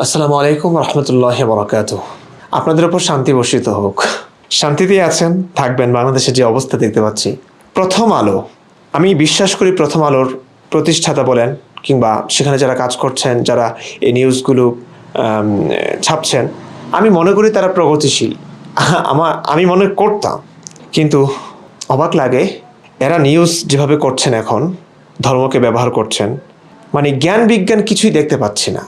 আসসালামু আলাইকুম রহমতুল্লাহ বরকাতুহ। আপনাদের উপর শান্তি বর্ষিত হোক। শান্তিতেই আছেন, থাকবেন। বাংলাদেশের যে অবস্থা দেখতে পাচ্ছি, প্রথম আলো, আমি বিশ্বাস করি প্রথম আলোর প্রতিষ্ঠাতা বলেন কিংবা সেখানে যারা কাজ করছেন, যারা এই নিউজগুলো ছাপছেন, আমি মনে করি তারা প্রগতিশীল। আমি মনে করতাম, কিন্তু অবাক লাগে এরা নিউজ যেভাবে করছেন, এখন ধর্মকে ব্যবহার করছেন, মানে জ্ঞান বিজ্ঞান কিছুই দেখতে পাচ্ছি না।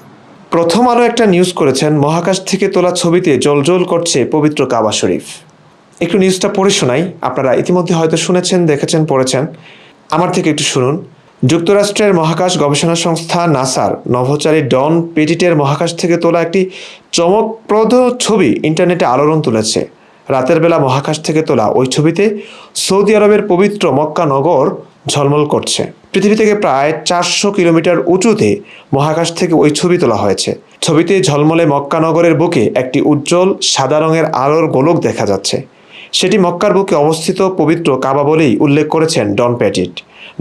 প্রথম আলো একটা নিউজ করেছেন, মহাকাশ থেকে তোলা ছবিতে জ্বলজ্বল করছে পবিত্র কাবা শরীফ। একটু নিউজটা পড়ে শোনাই, আপনারা ইতিমধ্যে হয়তো শুনেছেন, দেখেছেন, পড়েছেন। আমার থেকে একটু শুনুন। যুক্তরাষ্ট্রের মহাকাশ গবেষণা সংস্থা নাসার নভোচারী ডন পেটিটের মহাকাশ থেকে তোলা একটি চমকপ্রদ ছবি ইন্টারনেটে আলোড়ন তুলেছে। রাতের বেলা মহাকাশ থেকে তোলা ওই ছবিতে সৌদি আরবের পবিত্র মক্কা নগর ঝলমল করছে। পৃথিবী থেকে প্রায় 400 কিলোমিটার উঁচুতে মহাকাশ থেকে ওই ছবি তোলা হয়েছে। ছবিতে ঝলমলে মক্কা নগরের বুকে একটি উজ্জ্বল সাদা রঙের আলোর গোলক দেখা যাচ্ছে। সেটি মক্কার বুকে অবস্থিত পবিত্র কাবা বলেই উল্লেখ করেছেন ডন প্যাটিট।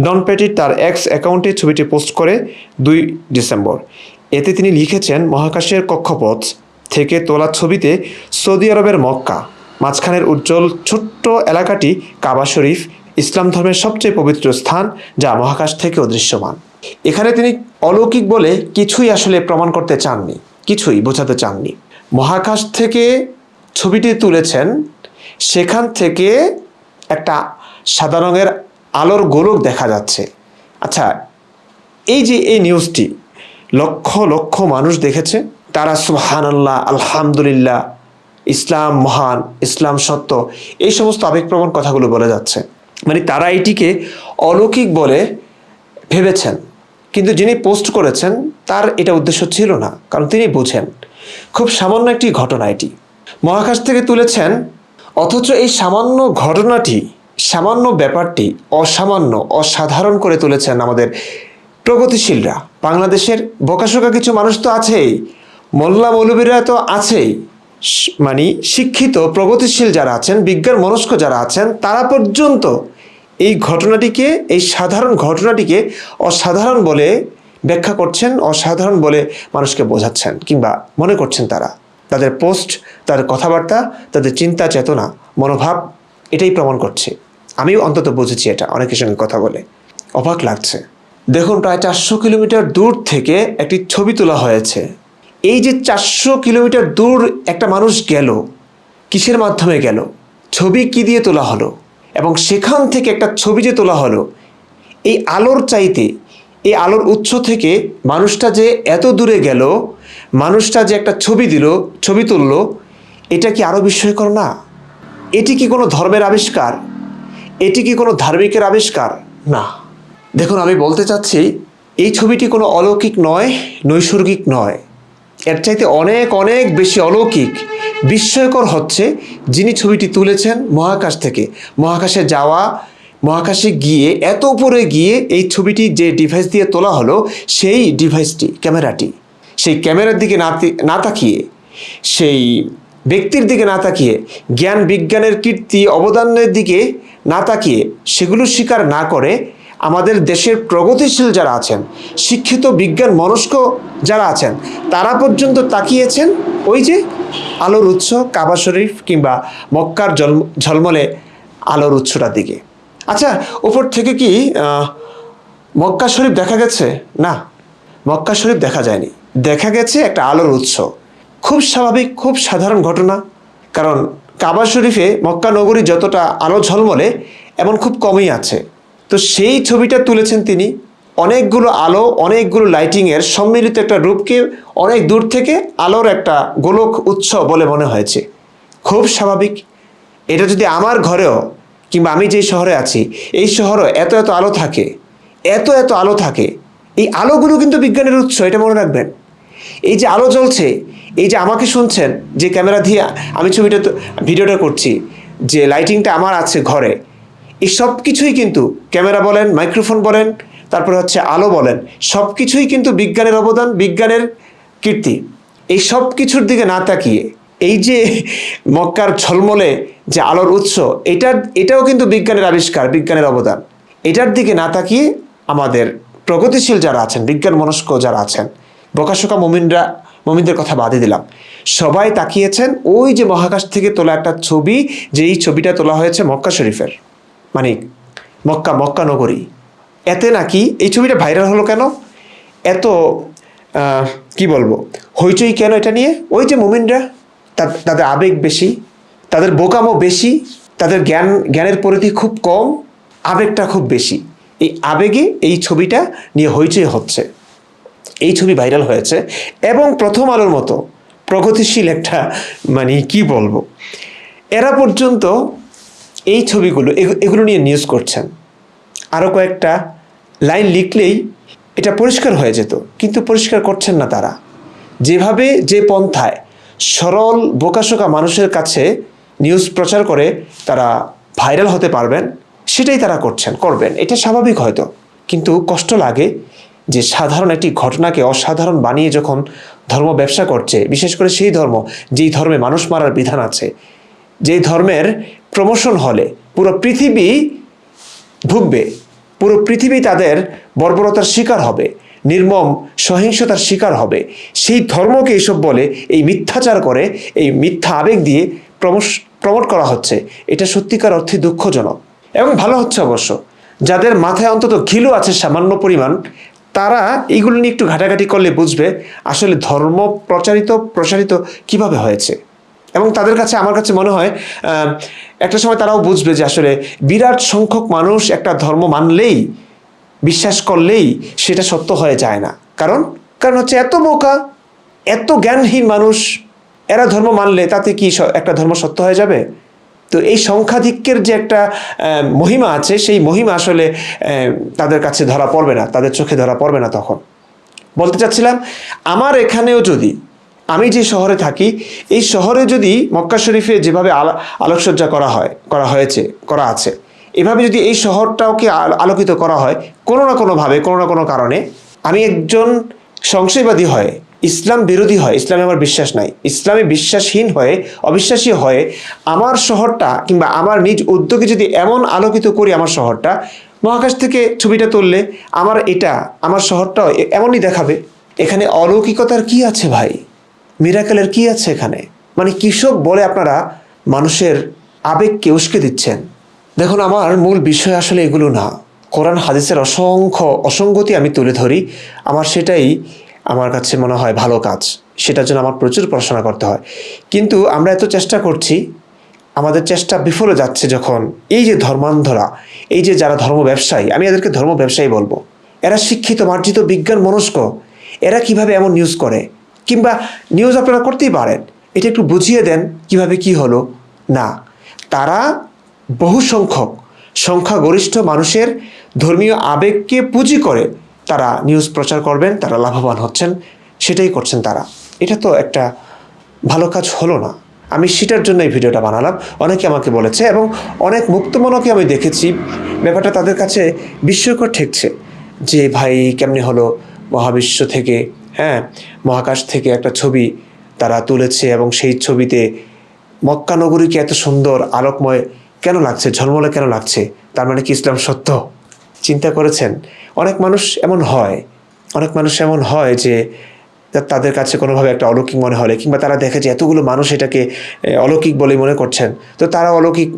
ডন প্যাটিট তার এক্স অ্যাকাউন্টে ছবিটি পোস্ট করে 2 ডিসেম্বর। এতে তিনি লিখেছেন, মহাকাশের কক্ষপথ থেকে তোলা ছবিতে সৌদি আরবের মক্কা, মাঝখানের উজ্জ্বল ছোট্ট এলাকাটি কাবা শরীফ, ইসলাম ধর্মের সবচেয়ে পবিত্র স্থান, যা মহাকাশ থেকেও দৃশ্যমান। এখানে তিনি অলৌকিক বলে কিছুই আসলে প্রমাণ করতে চাননি, কিছুই বোঝাতে চাননি। মহাকাশ থেকে ছবিটি তুলেছেন, সেখান থেকে একটা সাদা রঙের আলোর গোলক দেখা যাচ্ছে। আচ্ছা, এই যে এই নিউজটি লক্ষ লক্ষ মানুষ দেখেছে, তারা সুবহানাল্লাহ, আলহামদুলিল্লাহ, ইসলাম মহান, ইসলাম সত্য, এই সমস্ত আবেগপ্রবণ কথাগুলো বলে যাচ্ছে। মানে তারা এটিকে অলৌকিক বলে ভেবেছেন, কিন্তু যিনি পোস্ট করেছেন তার এটা উদ্দেশ্য ছিল না, কারণ তিনি বুঝেন খুব সামান্য একটি ঘটনা এটি মহাকাশ থেকে তুলেছেন, অথচ এই সামান্য ঘটনাটি, সামান্য ব্যাপারটি অসাধারণ করে তুলেছেন আমাদের প্রগতিশীলরা। বাংলাদেশের বোকাশোকা কিছু মানুষ তো আছেই, মোল্লা মৌলবীরা তো আছেই, মানে শিক্ষিত প্রগতিশীল যারা আছেন, বিজ্ঞান মনস্ক যারা আছেন, তারা পর্যন্ত এই ঘটনাটিকে, এই সাধারণ ঘটনাটিকে অসাধারণ বলে ব্যাখ্যা করছেন, অসাধারণ বলে মানুষকে বোঝাচ্ছেন কিংবা মনে করছেন। তারা, তাদের পোস্ট, তাদের কথাবার্তা, তাদের চিন্তা চেতনা, মনোভাব এটাই প্রমাণ করছে। আমিও অন্তত বুঝেছি এটা অনেকের সঙ্গে কথা বলে। অবাক লাগছে। দেখুন, প্রায় 400 কিলোমিটার দূর থেকে একটি ছবি তোলা হয়েছে। এই যে 400 কিলোমিটার দূর একটা মানুষ গেল, কিসের মাধ্যমে গেল, ছবি কি দিয়ে তোলা হলো, এবং সেখান থেকে একটা ছবি যে তোলা হলো, এই আলোর চাইতে, এই আলোর উৎস থেকে মানুষটা যে এত দূরে গেল, মানুষটা যে একটা ছবি দিল, ছবি তুললো, এটা কি আরও বিস্ময়কর না? এটি কি কোনো ধর্মের আবিষ্কার? এটি কি কোনো ধার্মিকের আবিষ্কার? না। দেখুন, আমি বলতে চাচ্ছি, এই ছবিটি কোনো অলৌকিক নয়, নৈসর্গিক নয়। এর চাইতে অনেক অনেক বেশি অলৌকিক, বিস্ময়কর হচ্ছে যিনি ছবিটি তুলেছেন মহাকাশ থেকে। মহাকাশে যাওয়া, মহাকাশে গিয়ে, এত উপরে গিয়ে এই ছবিটি যে ডিভাইস দিয়ে তোলা হলো, সেই ডিভাইসটি, ক্যামেরাটি, সেই ক্যামেরার দিকে না তাকিয়ে, সেই ব্যক্তির দিকে না তাকিয়ে, জ্ঞান বিজ্ঞানের কীর্তি অবদানের দিকে না তাকিয়ে, সেগুলো স্বীকার না করে, আমাদের দেশের প্রগতিশীল যারা আছেন, শিক্ষিত বিজ্ঞান মনস্ক যারা আছেন, তারা পর্যন্ত তাকিয়েছেন ওই যে আলোর উৎস কাবা শরীফ কিংবা মক্কার ঝলমলে আলোর উৎসটার দিকে। আচ্ছা, উপর থেকে কি মক্কা শরীফ দেখা গেছে? না, মক্কা শরীফ দেখা যায়নি। দেখা গেছে একটা আলোর উৎস। খুব স্বাভাবিক, খুব সাধারণ ঘটনা। কারণ কাবা শরীফে, মক্কা নগরী যতটা আলো ঝলমলে, এমন খুব কমই আছে। তো সেই ছবিটা তুলেছেন তিনি, অনেকগুলো আলো, অনেকগুলো লাইটিংয়ের সম্মিলিত একটা রূপকে অনেক দূর থেকে আলোর একটা গোলক উৎস বলে মনে হয়েছে। খুব স্বাভাবিক। এটা যদি আমার ঘরেও, কিংবা আমি যেই শহরে আছি, এই শহরে এত এত আলো থাকে, এত এত আলো থাকে, এই আলোগুলো কিন্তু বিজ্ঞানের উৎস, এটা মনে রাখবেন। এই যে আলো জ্বলছে, এই যে আমাকে শুনছেন, যে ক্যামেরা দিয়ে আমি ভিডিওটা করছি, যে লাইটিংটা আমার আছে ঘরে, এই সব কিছুই কিন্তু, ক্যামেরা বলেন, মাইক্রোফোন বলেন, তারপরে হচ্ছে আলো বলেন, সব কিছুই কিন্তু বিজ্ঞানের অবদান, বিজ্ঞানের কীর্তি। এই সব কিছুর দিকে না তাকিয়ে, এই যে মক্কার ঝলমলে যে আলোর উৎস, এটাও কিন্তু বিজ্ঞানের আবিষ্কার, বিজ্ঞানের অবদান। এটার দিকে না তাকিয়ে আমাদের প্রগতিশীল যারা আছেন, বিজ্ঞান মনস্ক যারা আছেন, বোকাশোকা মুমিনরা মুমিনদের কথা বাদে দিলাম, সবাই তাকিয়েছেন ওই যে মহাকাশ থেকে তোলা একটা ছবি, যে এই ছবিটা তোলা হয়েছে মক্কা শরীফের, মানে মক্কা নগরী। এতে নাকি এই ছবিটা ভাইরাল হলো কেন, এত কি বলবো হইচই কেন এটা নিয়ে? ওই যে মুমিনরা, তাদের আবেগ বেশি, তাদের বোকামো বেশি, তাদের জ্ঞানের পরিধি খুব কম, আবেগটা খুব বেশি। এই আবেগে এই ছবিটা নিয়ে হইচই হচ্ছে, এই ছবি ভাইরাল হয়েছে। এবং প্রথম আলোর মতো প্রগতিশীল একটা, মানে কি বলবো, এরা পর্যন্ত এই ছবিগুলো এগুলো নিয়ে নিউজ করছেন। আরও কয়েকটা লাইন লিখলেই এটা পরিষ্কার হয়ে যেত, কিন্তু পরিষ্কার করছেন না তারা। যেভাবে যে পন্থায় সরল বোকাশোকা মানুষের কাছে নিউজ প্রচার করে তারা ভাইরাল হতে পারবেন, সেটাই তারা করবেন। এটা স্বাভাবিক হয়তো, কিন্তু কষ্ট লাগে যে সাধারণ একটি ঘটনাকে অসাধারণ বানিয়ে যখন ধর্ম ব্যবসা করছে, বিশেষ করে সেই ধর্ম যেই ধর্মে মানুষ মারার বিধান আছে, যেই ধর্মের প্রমোশন হলে পুরো পৃথিবী ভুগবে, পুরো পৃথিবী তাদের বর্বরতার শিকার হবে, নির্মম সহিংসতার শিকার হবে, সেই ধর্মকে এইসব বলে, এই মিথ্যাচার করে, এই মিথ্যা আবেগ দিয়ে প্রমোট করা হচ্ছে। এটা সত্যিকার অর্থে দুঃখজনক। এবং ভালো হচ্ছে অবশ্য, যাদের মাথায় অন্তত ঘিলু আছে সামান্য পরিমাণ, তারা এইগুলো নিয়ে একটু ঘাটাঘাটি করলে বুঝবে আসলে ধর্ম প্রসারিত কিভাবে হয়েছে। এবং তাদের কাছে, আমার কাছে মনে হয় একটা সময় তারাও বুঝবে যে আসলে বিরাট সংখ্যক মানুষ একটা ধর্ম মানলেই, বিশ্বাস করলেই সেটা সত্য হয়ে যায় না। কারণ হচ্ছে এত বোকা, এত জ্ঞানহীন মানুষ, এরা ধর্ম মানলে তাতে কি একটা ধর্ম সত্য হয়ে যাবে? তো এই সংখ্যাধিক্যের যে একটা মহিমা আছে, সেই মহিমা আসলে তাদের কাছে ধরা পড়বে না, তাদের চোখে ধরা পড়বে না। তখন বলতে চাচ্ছিলাম, আমার এখানেও যদি, আমি যে শহরে থাকি, এই শহরে যদি মক্কা শরীফে যেভাবে আলোকসজ্জা করা আছে, এভাবে যদি এই শহরটাকে আলোকিত করা হয় কোনো না কোনোভাবে, কোনো না কোনো কারণে, আমি একজন সংশয়বাদী হয়ে, ইসলাম বিরোধী হয়, ইসলামে আমার বিশ্বাস নাই, ইসলামে বিশ্বাসহীন হয়ে, অবিশ্বাসী হয়ে আমার শহরটা কিংবা আমার নিজ উদ্যোগে যদি এমন আলোকিত করি আমার শহরটা, মহাকাশ থেকে ছবিটা তুললে আমার শহরটাও এমনই দেখাবে। এখানে অলৌকিকতার কি আছে ভাই? মিরাকেলের কি আছে এখানে? মানে কিসব বলে আপনারা মানুষের আবেগকে উস্কে দিচ্ছেন? দেখুন, আমার মূল বিষয় আসলে এগুলো না। কোরআন হাদিসের অসংখ্য অসঙ্গতি আমি তুলে ধরি, সেটাই আমার কাছে মনে হয় ভালো কাজ। সেটার জন্য আমার প্রচুর পড়াশোনা করতে হয়। কিন্তু আমরা এত চেষ্টা করছি, আমাদের চেষ্টা বিফলে যাচ্ছে যখন এই যে ধর্মান্ধরা, এই যে যারা ধর্ম ব্যবসায়ী, আমি এদেরকে ধর্ম ব্যবসায়ী বলবো, এরা শিক্ষিত, মার্জিত, বিজ্ঞান মনস্ক, এরা কিভাবে এমন নিউজ করে? কিংবা নিউজ আপনারা করতেই পারেন, এটা একটু বুঝিয়ে দেন কিভাবে কি হলো। না, তারা বহু সংখ্যাগরিষ্ঠ মানুষের ধর্মীয় আবেগকে পুঁজি করে তারা নিউজ প্রচার করবেন, তারা লাভবান হচ্ছেন, সেটাই করছেন তারা। এটা তো একটা ভালো কাজ হলো না। আমি সেটার জন্য এই ভিডিওটা বানালাম। অনেকে আমাকে বলেছে, এবং অনেক মুক্তমনকে আমি দেখেছি, ব্যাপারটা তাদের কাছে বিস্ময়কর ঠেকছে যে ভাই কেমনে হলো, মহাবিশ্ব থেকে, মহাকাশ থেকে একটা ছবি তারা তুলেছে, এবং সেই ছবিতে মক্কা নগরীকে এত সুন্দর আলোকময় কেন লাগছে, ঝলমলে কেন লাগছে? তার মানে কি ইসলাম সত্য? চিন্তা করেছেন? অনেক মানুষ এমন হয় যে তাদের কাছে কোনোভাবে একটা অলৌকিক মনে হলে, কিংবা তারা দেখে যে এতগুলো মানুষ এটাকে অলৌকিক বলেই মনে করছেন, তো তারা অলৌকিক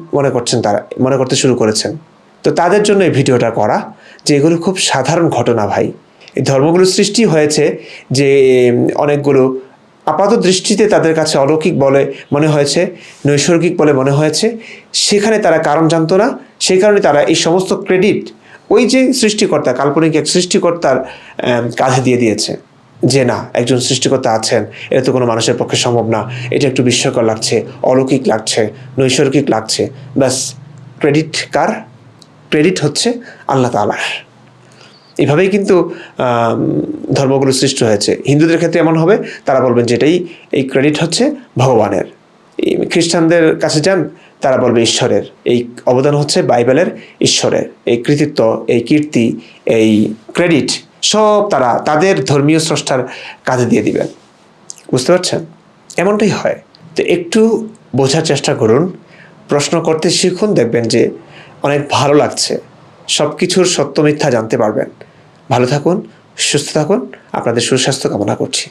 মনে করতে শুরু করেছেন। তো তাদের জন্য এই ভিডিওটা করা, যে এগুলো খুব সাধারণ ঘটনা ভাই। এই ধর্মগুলো সৃষ্টি হয়েছে যে অনেকগুলো আপাত দৃষ্টিতে তাদের কাছে অলৌকিক বলে মনে হয়েছে, নৈসর্গিক বলে মনে হয়েছে, সেখানে তারা কারণ জানতো না। সেই কারণে তারা এই সমস্ত ক্রেডিট ওই যে সৃষ্টিকর্তা, কাল্পনিক এক সৃষ্টিকর্তার কাঁধে দিয়ে দিয়েছে, যে না, একজন সৃষ্টিকর্তা আছেন, এটা তো কোনো মানুষের পক্ষে সম্ভব না, এটা একটু বিস্ময়কর লাগছে, অলৌকিক লাগছে, নৈসর্গিক লাগছে। ব্যাস, ক্রেডিট হচ্ছে আল্লাহ তাআলার। এভাবেই কিন্তু ধর্মগুলো সৃষ্টি হয়েছে। হিন্দুদের ক্ষেত্রে এমন হবে, তারা বলবেন যে এই ক্রেডিট হচ্ছে ভগবানের। খ্রিস্টানদের কাছে যান, তারা বলবে ঈশ্বরের। এই অবদান হচ্ছে বাইবেলের, ঈশ্বরের। এই কৃতিত্ব, এই কীর্তি, এই ক্রেডিট সব তারা তাদের ধর্মীয় স্রষ্টার কাঁধে দিয়ে দিবেন। বুঝতে পারছেন? এমনটাই হয়। তো একটু বোঝার চেষ্টা করুন, প্রশ্ন করতে শিখুন, দেখবেন যে অনেক ভালো লাগছে। সব কিছুর সত্য মিথ্যা জানতে পারবেন। ভালো থাকুন, সুস্থ থাকুন, আপনাদের সুস্বাস্থ্য কামনা করছি।